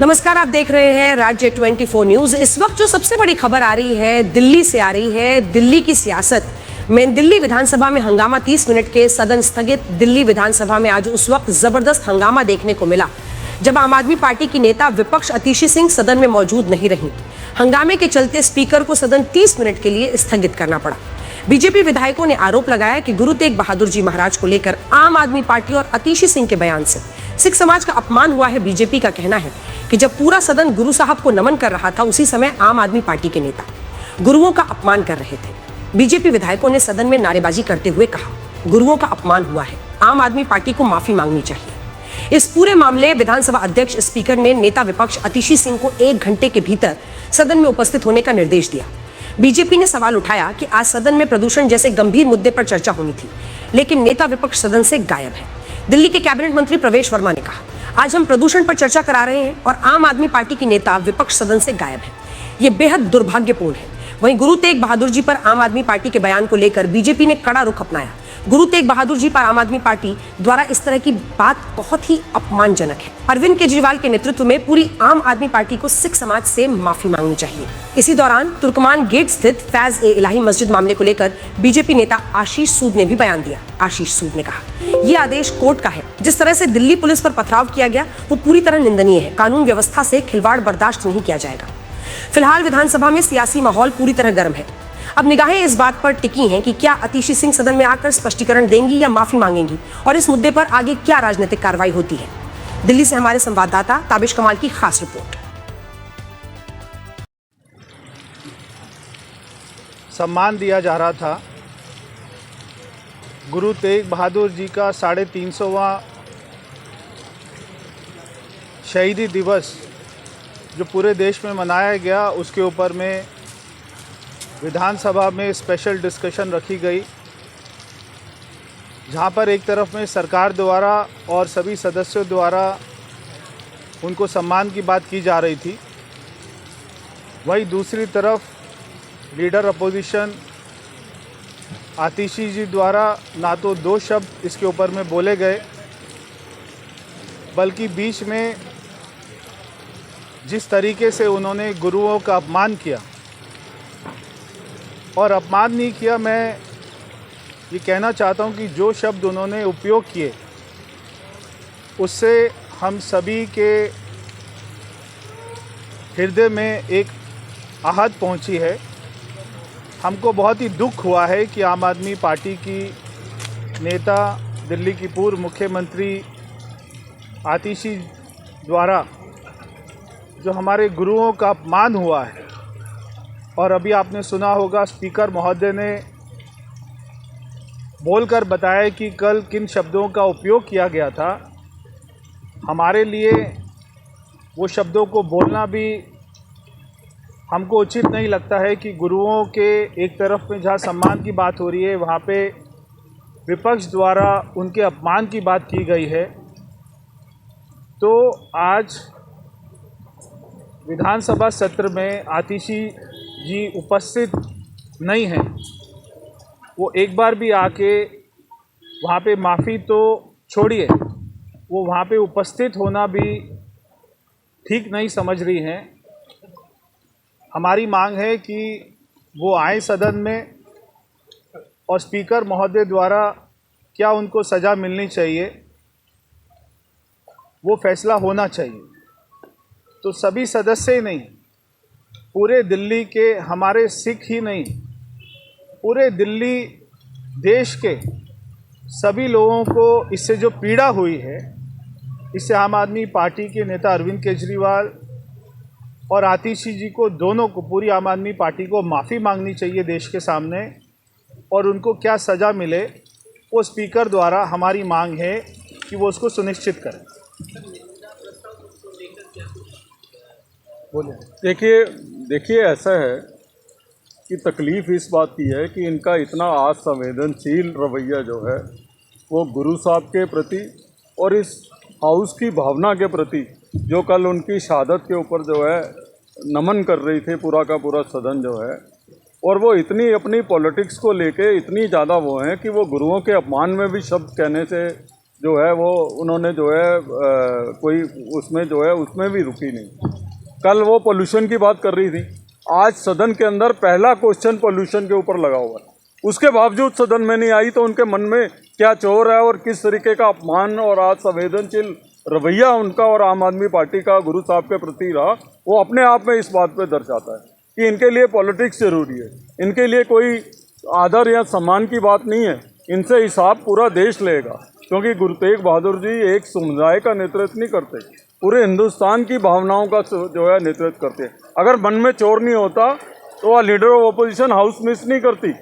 नमस्कार, आप देख रहे हैं राज्य 24 न्यूज। इस वक्त जो सबसे बड़ी खबर आ रही है दिल्ली से आ रही है। दिल्ली की सियासत में दिल्ली विधानसभा में हंगामा, 30 मिनट के सदन स्थगित। दिल्ली विधानसभा में आज उस वक्त जबरदस्त हंगामा देखने को मिला जब आम आदमी पार्टी की नेता विपक्ष अतिशी सिंह सदन में मौजूद नहीं रही। हंगामे के चलते स्पीकर को सदन 30 मिनट के लिए स्थगित करना पड़ा। बीजेपी विधायकों ने आरोप लगाया कि गुरु तेग बहादुर जी महाराज को लेकर आम आदमी पार्टी और अतिशी सिंह के बयान से सिख समाज का अपमान हुआ है। बीजेपी का कहना है कि जब पूरा सदन गुरु साहब को नमन कर रहा था, उसी समय आम आदमी पार्टी के नेता गुरुओं का अपमान कर रहे थे। बीजेपी विधायकों ने सदन में नारेबाजी करते हुए कहा, गुरुओं का अपमान हुआ है, आम आदमी पार्टी को माफी मांगनी चाहिए। इस पूरे मामले विधानसभा अध्यक्ष स्पीकर ने नेता विपक्ष अतिशी सिंह को 1 घंटे के भीतर सदन में उपस्थित होने का निर्देश दिया। बीजेपी ने सवाल उठाया कि आज सदन में प्रदूषण जैसे गंभीर मुद्दे पर चर्चा होनी थी, लेकिन नेता विपक्ष सदन से गायब है। दिल्ली के कैबिनेट मंत्री प्रवेश वर्मा ने कहा, आज हम प्रदूषण पर चर्चा करा रहे हैं और आम आदमी पार्टी की नेता विपक्ष सदन से गायब है। ये बेहद दुर्भाग्यपूर्ण है। वहीं गुरु तेग बहादुर जी पर आम आदमी पार्टी के बयान को लेकर बीजेपी ने कड़ा रुख अपनाया। गुरु तेग बहादुर जी पर आम आदमी पार्टी द्वारा इस तरह की बात बहुत ही अपमानजनक है। अरविंद केजरीवाल के नेतृत्व में पूरी आम आदमी पार्टी को सिख समाज से माफी मांगनी चाहिए। इसी दौरान तुर्कमान गेट स्थित फैज ए इलाही मस्जिद मामले को लेकर बीजेपी नेता आशीष सूद ने भी बयान दिया। आशीष सूद ने कहा, यह आदेश कोर्ट का है। जिस तरह से दिल्ली पुलिस पर पथराव किया गया वो पूरी तरह निंदनीय है। कानून व्यवस्था से खिलवाड़ बर्दाश्त नहीं किया जाएगा। फिलहाल विधानसभा में सियासी माहौल पूरी तरह गर्म है। अब निगाहें इस बात पर टिकी हैं कि क्या अतिशी सिंह सदन में आकर स्पष्टीकरण देंगी या माफी मांगेंगी और इस मुद्दे पर आगे क्या राजनीतिक कार्रवाई होती है। दिल्ली से हमारे संवाददाता ताबिश कमाल की खास रिपोर्ट। सम्मान दिया जा रहा था गुरु तेग बहादुर जी का 350वां शहीदी दिवस जो पूरे देश में मनाया गया, उसके ऊपर में विधानसभा में स्पेशल डिस्कशन रखी गई, जहां पर एक तरफ में सरकार द्वारा और सभी सदस्यों द्वारा उनको सम्मान की बात की जा रही थी, वहीं दूसरी तरफ लीडर अपोजिशन आतिशी जी द्वारा ना तो 2 शब्द इसके ऊपर में बोले गए, बल्कि बीच में जिस तरीके से उन्होंने गुरुओं का अपमान किया, और अपमान नहीं किया, मैं ये कहना चाहता हूँ कि जो शब्द उन्होंने उपयोग किए उससे हम सभी के हृदय में एक आहत पहुँची है। हमको बहुत ही दुख हुआ है कि आम आदमी पार्टी की नेता, दिल्ली की पूर्व मुख्यमंत्री आतिशी द्वारा जो हमारे गुरुओं का अपमान हुआ है, और अभी आपने सुना होगा स्पीकर महोदय ने बोलकर बताया कि कल किन शब्दों का उपयोग किया गया था। हमारे लिए वो शब्दों को बोलना भी हमको उचित नहीं लगता है कि गुरुओं के एक तरफ में जहाँ सम्मान की बात हो रही है, वहाँ पे विपक्ष द्वारा उनके अपमान की बात की गई है। तो आज विधानसभा सत्र में आतिशी जी उपस्थित नहीं हैं। वो एक बार भी आके वहाँ पे माफ़ी तो छोड़िए, वो वहाँ पे उपस्थित होना भी ठीक नहीं समझ रही हैं। हमारी मांग है कि वो आए सदन में, और स्पीकर महोदय द्वारा क्या उनको सज़ा मिलनी चाहिए, वो फैसला होना चाहिए। तो सभी सदस्य ही नहीं, पूरे दिल्ली के, हमारे सिख ही नहीं, पूरे दिल्ली देश के सभी लोगों को इससे जो पीड़ा हुई है, इससे आम आदमी पार्टी के नेता अरविंद केजरीवाल और आतिशी जी को, दोनों को, पूरी आम आदमी पार्टी को माफ़ी मांगनी चाहिए देश के सामने, और उनको क्या सज़ा मिले वो स्पीकर द्वारा हमारी मांग है कि वो उसको सुनिश्चित करें। बोलिए। देखिए ऐसा है कि तकलीफ़ इस बात की है कि इनका इतना असंवेदनशील रवैया जो है वो गुरु साहब के प्रति और इस हाउस की भावना के प्रति, जो कल उनकी शहादत के ऊपर जो है नमन कर रही थी पूरा का पूरा सदन जो है, और वो इतनी अपनी पॉलिटिक्स को लेके इतनी ज़्यादा वो हैं कि वो गुरुओं के अपमान में भी शब्द कहने से जो है वो उन्होंने जो है कोई उसमें जो है उसमें भी रुकी नहीं। कल वो पोल्यूशन की बात कर रही थी, आज सदन के अंदर पहला क्वेश्चन पोल्यूशन के ऊपर लगा हुआ है, उसके बावजूद सदन में नहीं आई। तो उनके मन में क्या चोर है और किस तरीके का अपमान और आज संवेदनशील रवैया उनका और आम आदमी पार्टी का गुरु साहब के प्रति रहा, वो अपने आप में इस बात पे दर्शाता है कि इनके लिए पॉलिटिक्स जरूरी है, इनके लिए कोई आदर या सम्मान की बात नहीं है। इनसे हिसाब पूरा देश लेगा, क्योंकि गुरु तेग बहादुर जी एक समुदाय का नेतृत्व नहीं करते, पूरे हिंदुस्तान की भावनाओं का जो है नेतृत्व करते हैं। अगर मन में चोर नहीं होता तो वह leader of opposition house miss नहीं करती,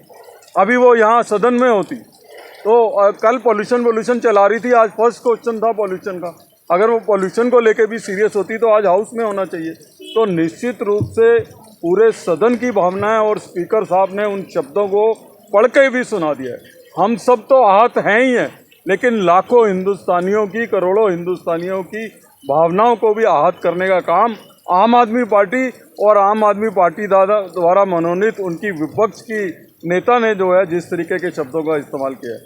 अभी वो यहाँ सदन में होती। तो कल पॉल्यूशन चला रही थी, आज फर्स्ट क्वेश्चन था पॉल्यूशन का। अगर वो पॉल्यूशन को लेके भी सीरियस होती तो आज हाउस में होना चाहिए। तो निश्चित रूप से पूरे सदन की भावनाएं और स्पीकर साहब ने उन शब्दों को पढ़ के भी सुना दिया है। हम सब तो आहत हैं ही हैं, लेकिन लाखों हिंदुस्तानियों की, करोड़ों हिंदुस्तानियों की भावनाओं को भी आहत करने का काम आम आदमी पार्टी और आम आदमी पार्टी द्वारा मनोनीत उनकी विपक्ष की नेता ने जो है जिस तरीके के शब्दों का इस्तेमाल किया है,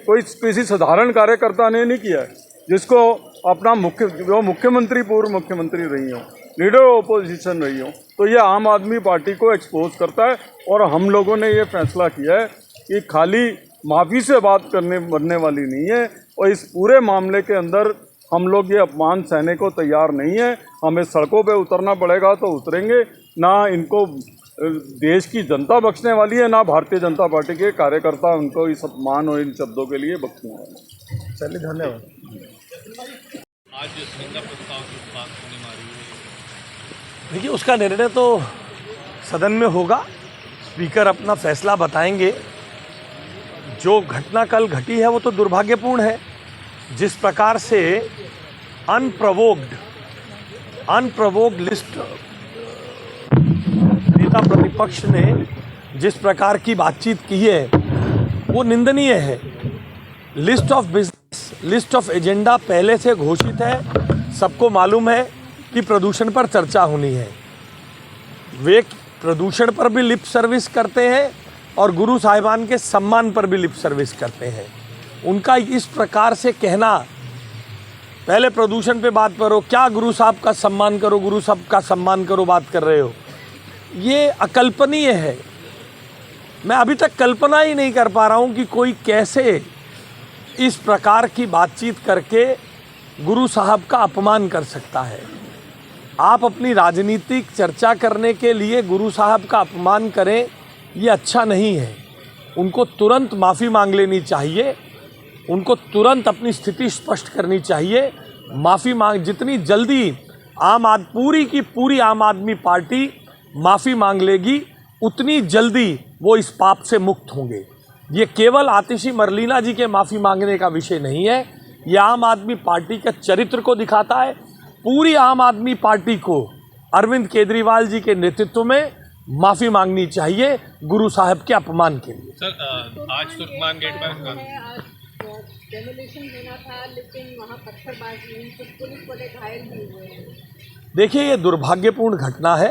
कोई किसी साधारण कार्यकर्ता ने नहीं किया है, जिसको अपना मुख्यमंत्री पूर्व मुख्यमंत्री रही हो, लीडर ओपोजिशन रही हो, तो ये आम आदमी पार्टी को एक्सपोज करता है। और हम लोगों ने ये फैसला किया है कि खाली माफ़ी से बात बनने वाली नहीं है, और इस पूरे मामले के अंदर हम लोग ये अपमान सहने को तैयार नहीं है। हमें सड़कों पे उतरना पड़ेगा तो उतरेंगे, ना इनको देश की जनता बख्शने वाली है, ना भारतीय जनता पार्टी के कार्यकर्ता उनको इस अपमान और इन शब्दों के लिए बख्शने वाले। चलिए, धन्यवाद। आज निंदा प्रस्ताव की बात होने वाली है, देखिए उसका निर्णय तो सदन में होगा, स्पीकर अपना फैसला बताएंगे। जो घटना कल घटी है वो तो दुर्भाग्यपूर्ण है। जिस प्रकार से अनप्रवोक्ड लिस्ट नेता प्रतिपक्ष ने जिस प्रकार की बातचीत की है वो निंदनीय है। List of business, list of agenda पहले से घोषित है, सबको मालूम है कि प्रदूषण पर चर्चा होनी है। वे प्रदूषण पर भी लिप सर्विस करते हैं और गुरु साहिबान के सम्मान पर भी लिप सर्विस करते हैं। उनका इस प्रकार से कहना, पहले प्रदूषण पे बात करो, क्या गुरु साहब का सम्मान करो, गुरु साहब का सम्मान करो बात कर रहे हो, ये अकल्पनीय है। मैं अभी तक कल्पना ही नहीं कर पा रहा हूँ कि कोई कैसे इस प्रकार की बातचीत करके गुरु साहब का अपमान कर सकता है। आप अपनी राजनीतिक चर्चा करने के लिए गुरु साहब का अपमान करें, ये अच्छा नहीं है। उनको तुरंत माफ़ी मांग लेनी चाहिए, उनको तुरंत अपनी स्थिति स्पष्ट करनी चाहिए। माफ़ी मांग जितनी जल्दी पूरी की पूरी आम आदमी पार्टी माफ़ी मांग लेगी, उतनी जल्दी वो इस पाप से मुक्त होंगे। ये केवल आतिशी मरलीना जी के माफ़ी मांगने का विषय नहीं है, ये आम आदमी पार्टी के चरित्र को दिखाता है। पूरी आम आदमी पार्टी को अरविंद केजरीवाल जी के नेतृत्व में माफ़ी मांगनी चाहिए गुरु साहब के अपमान के लिए। सर आज तुर्कमान गेट पर डेमोलिशन होना था, लेकिन वहाँ पत्थरबाजी हुई, कुछ पुलिस वाले घायल भी हुए हैं। देखिए ये दुर्भाग्यपूर्ण घटना है।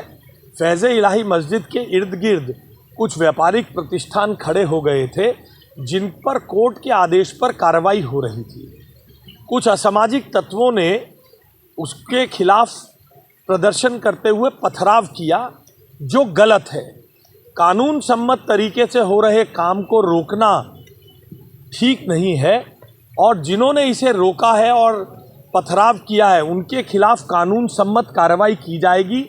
फैज़ इलाही मस्जिद के इर्द गिर्द कुछ व्यापारिक प्रतिष्ठान खड़े हो गए थे, जिन पर कोर्ट के आदेश पर कार्रवाई हो रही थी। कुछ असामाजिक तत्वों ने उसके खिलाफ प्रदर्शन करते हुए पथराव किया, जो गलत है। कानून सम्मत तरीके से हो रहे काम को रोकना ठीक नहीं है, और जिन्होंने इसे रोका है और पथराव किया है उनके खिलाफ कानून सम्मत कार्रवाई की जाएगी।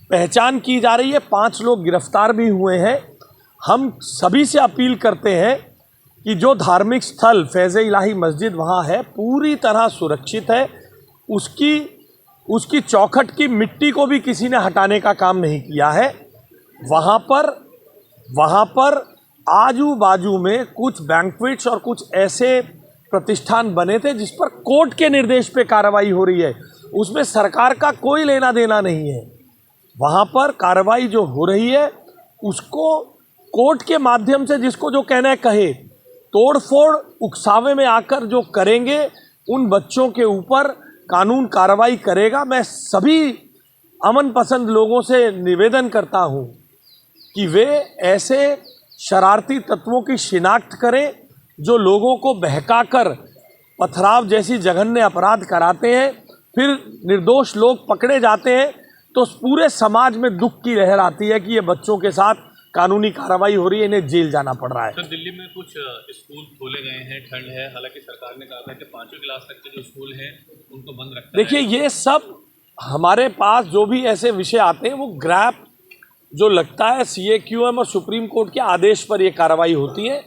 पहचान की जा रही है, 5 लोग गिरफ्तार भी हुए हैं। हम सभी से अपील करते हैं कि जो धार्मिक स्थल फैज़ इलाही मस्जिद वहाँ है पूरी तरह सुरक्षित है, उसकी चौखट की मिट्टी को भी किसी ने हटाने का काम नहीं किया है। वहाँ पर आजू बाजू में कुछ बैंक्वेट्स और कुछ ऐसे प्रतिष्ठान बने थे जिस पर कोर्ट के निर्देश पे कार्रवाई हो रही है, उसमें सरकार का कोई लेना देना नहीं है। वहाँ पर कार्रवाई जो हो रही है उसको कोर्ट के माध्यम से जिसको जो कहना है कहे, तोड़फोड़ उकसावे में आकर जो करेंगे उन बच्चों के ऊपर कानून कार्रवाई करेगा। मैं सभी अमन पसंद लोगों से निवेदन करता हूँ कि वे ऐसे शरारती तत्वों की शिनाख्त करें जो लोगों को बहकाकर पथराव जैसी जघन्य अपराध कराते हैं, फिर निर्दोष लोग पकड़े जाते हैं, तो पूरे समाज में दुख की लहर आती है कि ये बच्चों के साथ कानूनी कार्रवाई हो रही है, इन्हें जेल जाना पड़ रहा है। सर, दिल्ली में कुछ स्कूल खोले गए हैं, ठंड है, हालांकि सरकार ने कहा था कि 5वीं क्लास तक के जो स्कूल हैं उनको बंद रखा है। देखिए, ये सब हमारे पास जो भी ऐसे विषय आते हैं वो ग्रैप जो लगता है CAQM और सुप्रीम कोर्ट के आदेश पर ये कार्रवाई होती है।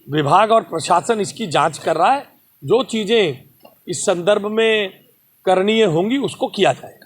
विभाग और प्रशासन इसकी जांच कर रहा है, जो चीज़ें इस संदर्भ में करणीय होंगी उसको किया जाएगा।